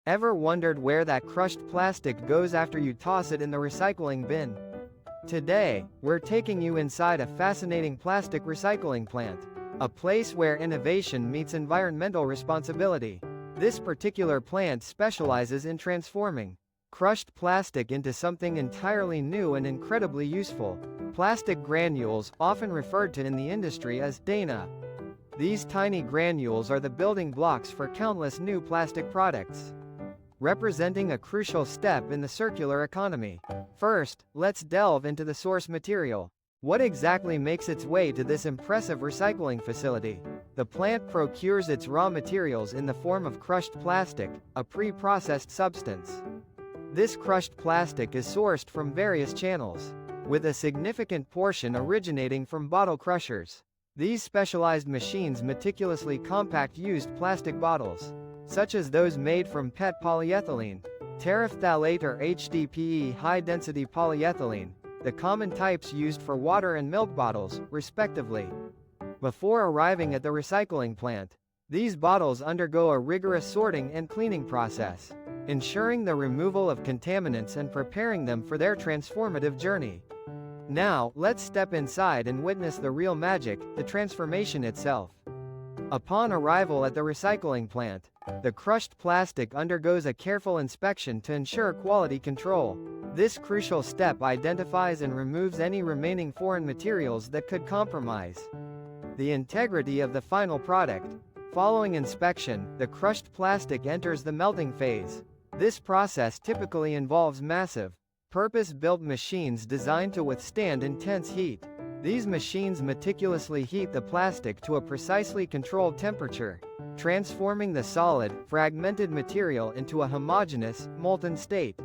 Ever wondered where that crushed plastic goes after you toss it in the recycling bin? Today, we're taking you inside a fascinating plastic recycling plant. A place where innovation meets environmental responsibility. This particular plant specializes in transforming crushed plastic into something entirely new and incredibly useful. Plastic granules, often referred to in the industry as Dana. These tiny granules are the building blocks for countless new plastic products, representing a crucial step in the circular economy. First, let's delve into the source material. What exactly makes its way to this impressive recycling facility? The plant procures its raw materials in the form of crushed plastic, a pre-processed substance. This crushed plastic is sourced from various channels, with a significant portion originating from bottle crushers. These specialized machines meticulously compact used plastic bottles, such as those made from PET polyethylene, terephthalate or HDPE high-density polyethylene, the common types used for water and milk bottles, respectively. Before arriving at the recycling plant, these bottles undergo a rigorous sorting and cleaning process, ensuring the removal of contaminants and preparing them for their transformative journey. Now, let's step inside and witness the real magic, the transformation itself. Upon arrival at the recycling plant, the crushed plastic undergoes a careful inspection to ensure quality control. This crucial step identifies and removes any remaining foreign materials that could compromise the integrity of the final product. Following inspection, the crushed plastic enters the melting phase. This process typically involves massive, purpose-built machines designed to withstand intense heat. These machines meticulously heat the plastic to a precisely controlled temperature, transforming the solid, fragmented material into a homogeneous, molten state.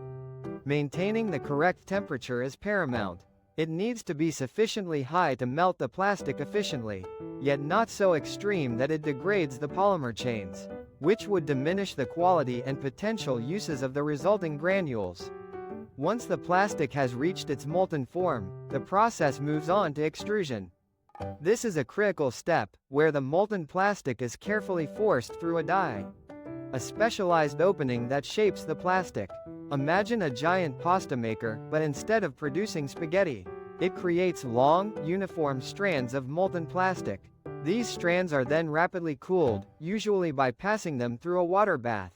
Maintaining the correct temperature is paramount. It needs to be sufficiently high to melt the plastic efficiently, yet not so extreme that it degrades the polymer chains, which would diminish the quality and potential uses of the resulting granules. Once the plastic has reached its molten form, the process moves on to extrusion. This is a critical step, where the molten plastic is carefully forced through a die, a specialized opening that shapes the plastic. Imagine a giant pasta maker, but instead of producing spaghetti, it creates long, uniform strands of molten plastic. These strands are then rapidly cooled, usually by passing them through a water bath,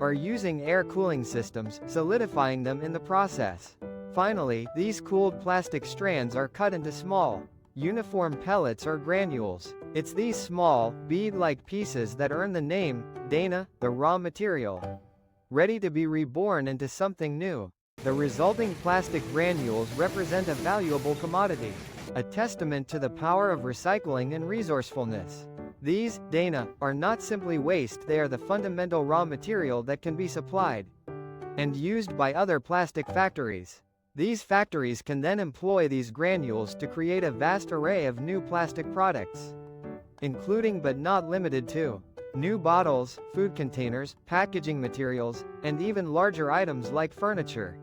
or using air cooling systems, solidifying them in the process. Finally, these cooled plastic strands are cut into small, uniform pellets or granules. It's these small, bead-like pieces that earn the name, Dana, the raw material, ready to be reborn into something new. The resulting plastic granules represent a valuable commodity, a testament to the power of recycling and resourcefulness. These, Dana, are not simply waste, they are the fundamental raw material that can be supplied and used by other plastic factories. These factories can then employ these granules to create a vast array of new plastic products, including but not limited to new bottles, food containers, packaging materials, and even larger items like furniture,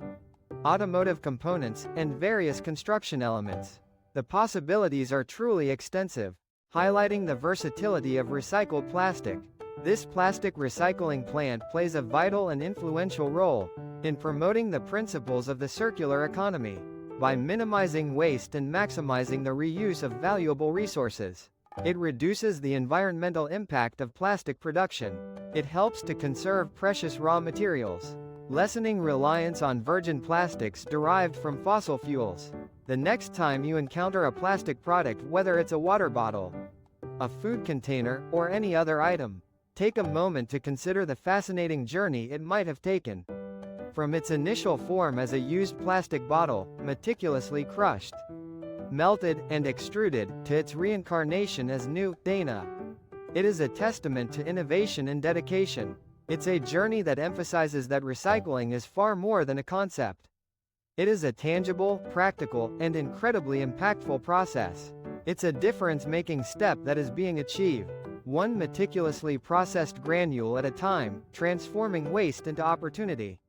automotive components, and various construction elements. The possibilities are truly extensive, highlighting the versatility of recycled plastic. This plastic recycling plant plays a vital and influential role in promoting the principles of the circular economy. By minimizing waste and maximizing the reuse of valuable resources, it reduces the environmental impact of plastic production. It helps to conserve precious raw materials, lessening reliance on virgin plastics derived from fossil fuels. The next time you encounter a plastic product, whether it's a water bottle, a food container, or any other item, take a moment to consider the fascinating journey it might have taken. From its initial form as a used plastic bottle, meticulously crushed, melted, and extruded, to its reincarnation as new, Dana. It is a testament to innovation and dedication. It's a journey that emphasizes that recycling is far more than a concept. It is a tangible, practical, and incredibly impactful process. It's a difference-making step that is being achieved, one meticulously processed granule at a time, transforming waste into opportunity.